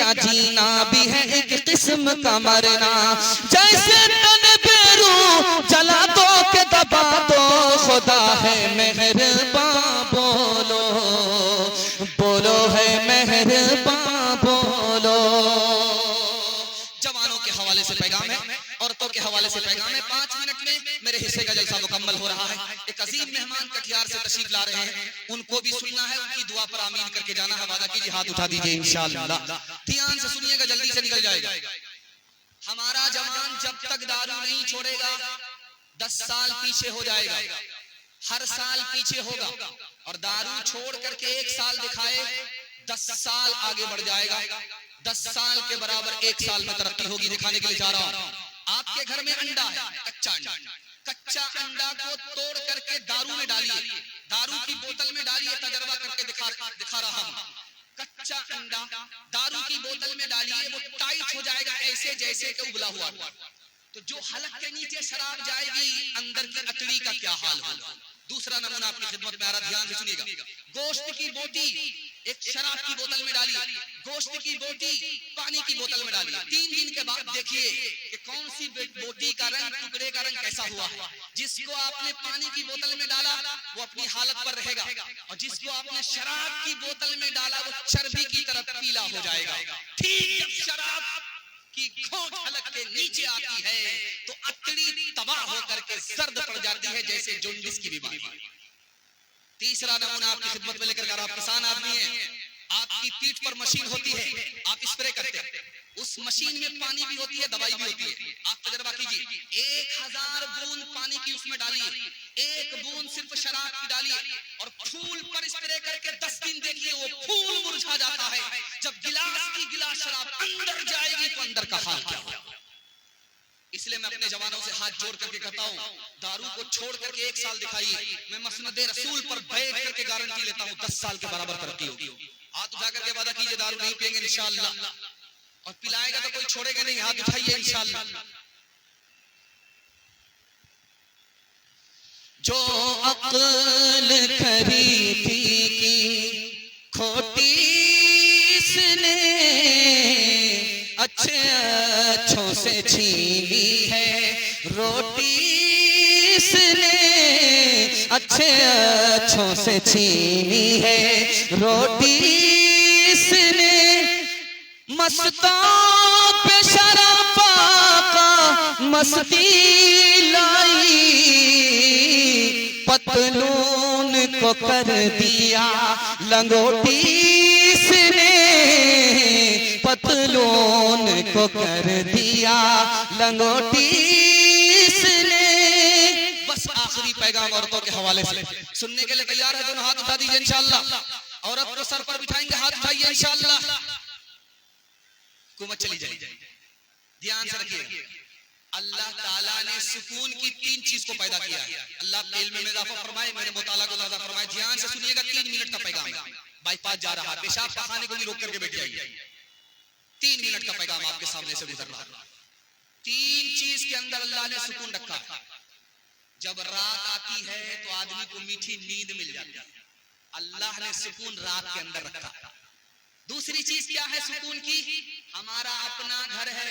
का जीना भी है एक किस्म का मरना। जैसे तन पे रूह जला दो के दबा दो, खुदा है मेहरबान बोलो, बोलो है मेहरबान बोलो। जवानों के हवाले से पैगाम है, औरतों के हवाले से पैगाम है। 5 मिनट में मेरे हिस्से का जलसा मुकम्मल हो रहा है। एक अजीम मेहमान कटिहार से तशरीफ ला रहे हैं, उनको भी सुनना है, उनकी दुआ पर आमीन करके जाना है। वादा कीजिए, हाथ उठा दीजिए इंशाअल्लाह। ध्यान से सुनिएगा, जल्दी से निकल जाएगा। हमारा जवान जब तक दारू नहीं छोड़ेगा 10 साल पीछे हो जाएगा, हर साल पीछे होगा, और दारू छोड़ करके 1 साल दिखाए 10 साल आगे बढ़ जाएगा। 10 साल के बराबर 1 साल में तरक्की होगी। दिखाने के लिए जा रहा हूं। आपके घर में अंडा है, कच्चा अंडा, कच्चा अंडा को तोड़ करके दारू में डालिए, दारू की बोतल में डालिए, तजर्बा करके दिखा रहा हूं। कच्चा अंडा दारू की बोतल में डालिए, वो टाइट हो जाएगा ऐसे जैसे कि उबला हुआ। तो जो हलक के नीचे शराब जाएगी, अंदर की अतड़ी का क्या हाल होगा। दूसरा नमूना आपकी खिदमत में आ रहा, ध्यान से सुनिएगा। गोश्त की बोटी एक शराब की बोतल में डालिए, गोश्त की बोटी पानी की बोतल में डालिए। 3 दिन के बाद देखिए कि कौन सी बोटी का रंग, टुकड़े का रंग कैसा हुआ है। जिसको आपने पानी की बोतल में डाला वो अपनी हालत पर रहेगा, और जिसको आपने शराब की बोतल में डाला वो चर्बी की तरफ पीला हो जाएगा। ठीक जब शराब की घोंट हलक के नीचे आती है तो अतड़ी तबाह होकर के जर्द पड़ जाती है, जैसे जोंडिस की बीमारी। तीसरा नमूना आपकी खिदमत में लेकर आप किसान आदमी हैं, आपकी पीठ पर मशीन होती है, आप स्प्रे करते हैं, उस मशीन में पानी भी होती है, दवाई भी होती है। आप तजर्बा कीजिए, 1000 बूंद पानी की उसमें डालिए, 1 बूंद सिर्फ शराब की डालिए, और फूल पर स्प्रे करके 10 दिन देखिए, वो फूल मुरझा जाता है। जब गिलास की गिलास शराब अंदर जाएगी तो अंदर का हाल क्या होगा। इसलिए मैं अपने जवानों से हाथ जोड़ करके कहता हूं, दारू को छोड़ करके 1 साल दिखाइए। मैं मसनद रसूल पर बैठ करके गारंटी लेता हूं 10 साल के बराबर तरक्की होगी। हाथ उठा करके वादा कीजिए, दारू नहीं पिएंगे इंशाअल्लाह, और पिलाएगा तो कोई छोड़ेगा नहीं। हाथ उठाइए इंशाअल्लाह। जो अक्ल खरीदी की खोटी इसने अच्छों से छीनी है, रोटी इसने अच्छों से छीनी है, रोटी इसने मस्तों पे शराफा का मस्ती लाई, पतलून को कर दिया लंगोटी इसने, पतलून को कर दिया लंगोटी इसने। बस आखिरी पैगाम औरतों के हवाले से सुनने के लिए तैयार है? दोनों हाथ उठा दीजिए इंशाअल्लाह। औरत को सर पर बिठाएंगे, हाथ उठाइए इंशाअल्लाह। कुमत चली जाएगी। ध्यान से रखिए, अल्लाह ताला ने सुकून की 3 चीज को पैदा किया है। अल्लाह के इल्म में इजाफा फरमाए, मेरे मुताला को ताज़ा फरमाए। ध्यान से सुनिएगा, 3 मिनट का पैगाम है। बाईपास जा रहा है, पेशाब पखाने को भी रोक करके बैठ जाइए। 3 मिनट का पैगाम आपके सामने से गुजर रहा है। 3 चीज के अंदर अल्लाह ने सुकून रखा है। जब रात आती है तो आदमी को मीठी नींद मिल जाती है, अल्लाह ने सुकून रात के अंदर रखा है। दूसरी चीज क्या है सुकून की? हमारा अपना घर है।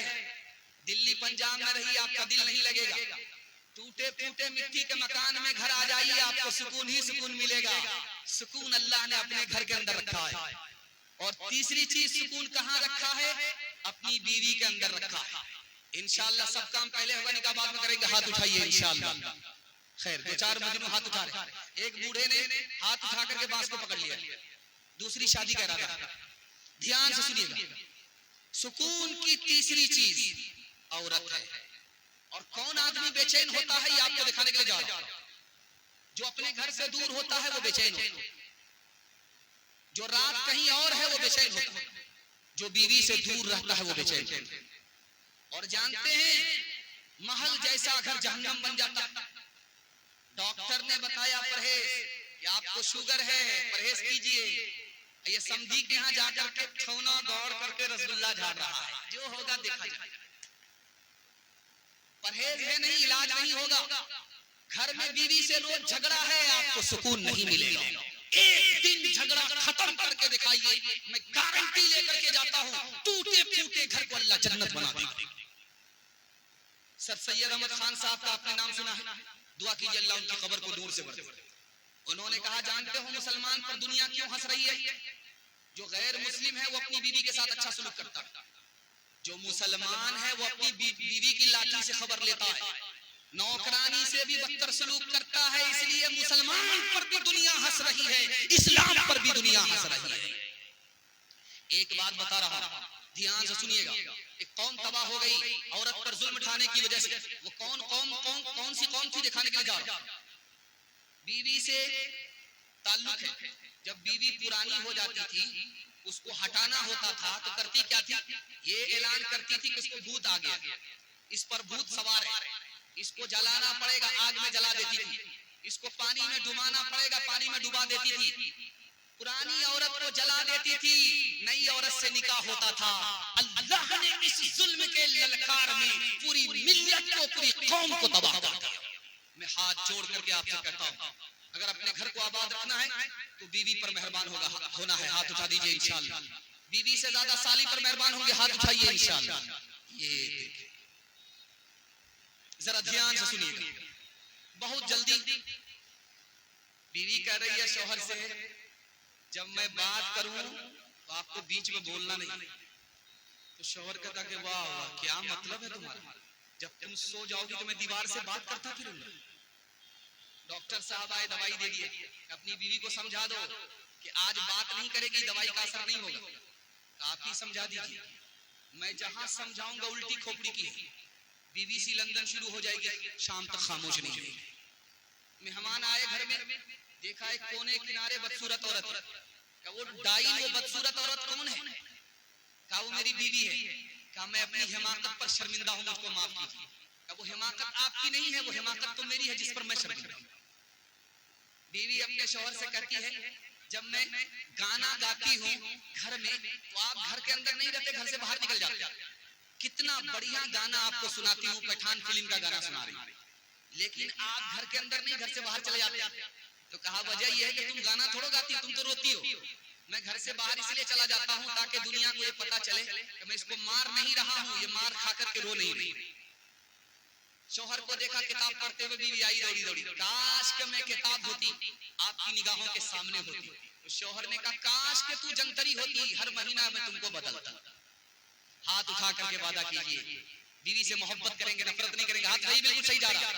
दिल्ली पंजाब में रही आपका दिल नहीं लगेगा, टूटे फूटे मिट्टी के मकान में घर आ जाइए, आपको सुकून ही सुकून मिलेगा। सुकून अल्लाह ने अपने घर के अंदर रखा है। और तीसरी चीज सुकून कहाँ रखा है? अपनी बीवी के अंदर रखा है। इंशाअल्लाह सब काम पहले होगा, निकाह बाद में करेंगे। हाथ उठाइए इंशाअल्लाह। खैर, 2-4 मजनू हाथ उठा रहे। एक बूढ़े ने हाथ उठा करके बांस को पकड़ लिया, दूसरी शादी का इरादा। ध्यान से सुनिएगा, सुकून की तीसरी चीज औरत है। और कौन आदमी बेचैन होता है ये आपको दिखाने के लिए जा रहा हूं। जो अपने घर से दूर होता है वो बेचैन होता है, जो रात कहीं और है वो बेचैन होता है, जो बीवी से दूर रहता है वो बेचैन होता है। और जानते हैं महल जैसा घर जहन्नम बन जाता है। डॉक्टर ने बताया परहेज, कि आपको शुगर है, परहेज कीजिए। ये समझी के यहाँ जाकर के ठौना दौड़ करके रसगुल्ला झाड़ रहा है, जो होगा देखा जाएगा। परहेज है नहीं, इलाज नहीं होगा। घर में बीवी से रोज झगड़ा है, आपको सुकून नहीं मिलेगा। एक दिन झगड़ा खत्म करके दिखाइए, मैं गारंटी लेकर के जाता हूं, टूटे जन्नत बना देगी। सर सैयद अहमद खान साहब का आपने नाम सुना है, दुआ कीजिए अल्लाह उनकी कब्र को दूर से भर दे। उन्होंने कहा, जानते हो मुसलमान पर दुनिया क्यों हंस रही है? जो गैर मुस्लिम है वो अपनी बीवी के साथ अच्छा सलूक करता है, जो मुसलमान है वो अपनी बीवी की लाठी से खबर लेता है, नौकरानी से भी बदतर सलूक करता है, इसलिए मुसलमान पर भी दुनिया हंस रही है, इस्लाम पर भी दुनिया हंस रही है। एक बात बता रहा हूं, ध्यान से सुनिएगा। एक कौम तबाह हो गई औरत पर जुल्म उठाने की वजह से। वो कौन सी कौम थी दिखाने के लिए जा रहा। बीवी से ताल्लुक है, जब बीवी पुरानी हो जाती थी उसको हटाना होता था तो करती क्या थी, ये ऐलान करती थी कि इसको भूत आ गया, इस पर भूत सवार है, इसको जलाना पड़ेगा, आग में जला देती थी, इसको पानी में डुबाना पड़ेगा, पानी में डुबा देती थी। पुरानी औरत को जला देती थी, नई औरत से निकाह होता था। अल्लाह ने इस जुल्म के ललकार में पूरी मिल्लत को, पूरी कौम को तबाह कर दिया। मैं हाथ जोड़ करके आपसे कहता हूं, अगर अपने घर को आबाद रखना है तो बीवी पर मेहरबान होना है, हाथ उठा दीजिए इंशाअल्लाह। बीवी से ज्यादा साली पर मेहरबान होंगे, हाथ उठाइए इंशाअल्लाह। ये जरा ध्यान से सुनिएगा, बहुत जल्दी बीवी कह रही है शौहर से, जब मैं बात करूं तो आपको बीच में बोलना नहीं। तो शौहर कहता कि वाह वाह, क्या मतलब है तुम्हारा, जब तुम सो जाओगी तो मैं दीवार से बात करता फिरूंगा। डॉक्टर साहब आए, दवाई दे दिए, अपनी बीवी को समझा दो कि आज बात नहीं करेगी, दवाई का असर नहीं होगा, तो आप ही समझा दीजिए। मैं जहां समझाऊंगा उल्टी खोपड़ी की है, बीबीसी लंदन शुरू हो जाएगी, शाम तक खामोश नहीं होगी। मेहमान आए घर में, देखा एक कोने किनारे बदसूरत औरत, क्या वो डाइन, वो बदसूरत औरत कौन है? क्या वो मेरी बीवी है? क्या मैं अपनी हिमाकत पर शर्मिंदा हूं, मुझको माफ कीजिए। क्या वो हिमाकत आपकी नहीं है, वो हिमाकत तो मेरी है जिस पर मैं शर्मिंदा हूं। बीवी अपने शौहर से कहती है, जब मैं गाना गाती हूँ घर में तो आप घर के अंदर नहीं रहते, घर से बाहर निकल जाते। कितना बढ़िया गाना आपको सुनाती हूँ, पठान फिल्म का गाना सुना रही, लेकिन आप घर के अंदर नहीं, घर से बाहर चले जाते। तो कहा वजह यह है कि तुम गाना थोड़ा गाती हो, तुम तो रोती हो। मैं घर से बाहर इसलिए चला जाता हूँ ताकि दुनिया को ये पता चले कि मैं इसको मार नहीं रहा हूँ, ये मार खा करके रो नहीं रही। शौहर को देखा किताब पढ़ते हुए, बीवी आई दौड़ी दौड़ी, काश कि मैं किताब होती, आपकी निगाहों के सामने होती। तो शौहर ने कहा, काश कि तू जंतरी होती, हर महीना मैं तुमको बदलता। हाथ उठा करके वादा कीजिए, बीवी से मोहब्बत करेंगे, नफरत नहीं करेंगे। हाथ नहीं, बिल्कुल सही जा रहा।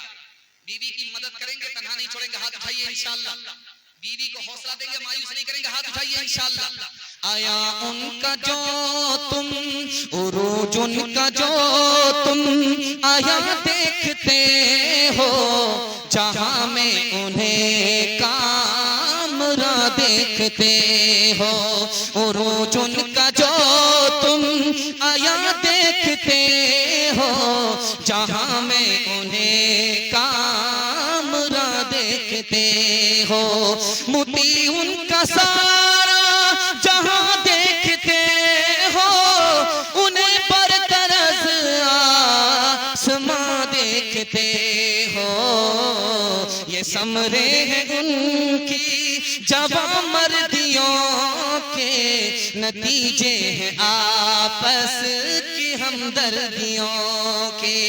बीवी की मदद करेंगे, तन्हा नहीं छोड़ेंगे, हाथ उठाइए इंशाअल्लाह। बीवी को हौसला देंगे, मायूस नहीं करेंगे, हाथ उठाइए इंशाअल्लाह। आया उनका जो तुम उरूज, उनका जो तुम आया देखते हो, जहां में उन्हें कामरा देखते हो। उरूज उनका जो तुम आया देखते हो, जहां में उन्हें कामरा देखते हो। मोती उनका सारा जहां देखते हो, उन्हें पर तरस आसमां देखते हो। ये समरे हैं उनकी जवां मर्दियों के, नतीजे हैं आपस की हमदर्दियों के।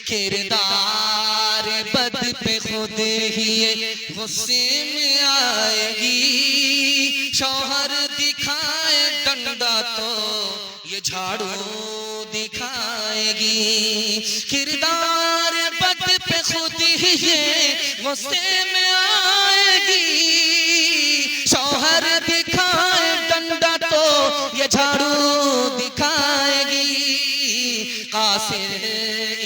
किरदार बद पे खुद ही गुस्से में आएगी, शौहर दिखाए डंडा तो ये झाड़ू दिखाएगी। किरदार बद पे खुद ही ये गुस्से में आएगी, शौहर दिखाए डंडा तो ये झाड़ू दिखाएगी। कासिर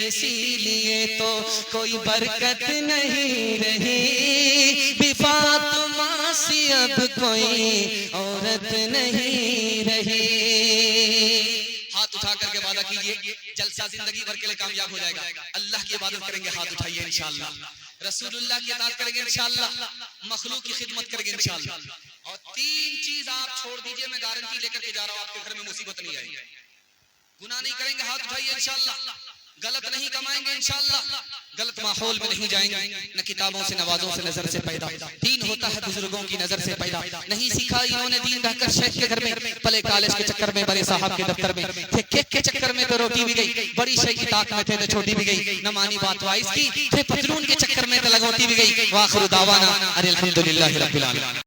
इसीलिए तो कोई बरकत नहीं रही, फातिमा सी अब कोई औरत नहीं रही। हाथ उठा करके वादा कीजिए, जलसा जिंदगी भर के लिए कामयाब हो जाएगा। अल्लाह की इबादत करेंगे, हाथ उठाइए इंशाअल्लाह। रसूलुल्लाह की इताअत करेंगे इंशाअल्लाह, मखलूक की खिदमत करेंगे इंशाअल्लाह। और 3 चीज आप छोड़ दीजिए, मैं गारंटी लेकर के जा रहा हूं, आपके घर में मुसीबत नहीं आएगी। गुनाह नहीं करेंगे, हाथ उठाइए इंशाअल्लाह। गलत नहीं कमाएंगे इंशाअल्लाह, गलत माहौल में नहीं जाएंगे, न किताबों से नवाजों से नजर से पैदा। दीन होता है बुजुर्गों की नजर से पैदा। नहीं सीखा इन्होंने दीन रहकर शेख के घर में, पले कॉलेज के चक्कर में, बड़े साहब के दफ्तर में थे, केक के चक्कर में तो रोटी भी गई, बड़ी शेख की ताक में थे तो छोटी भी गई, न मानी बात वाइस की थे, पतलून के चक्कर में तो लगोती भी गई। वाखिर दावाना अनिल हम्दुलिल्लाहि रब्बिल आलमीन।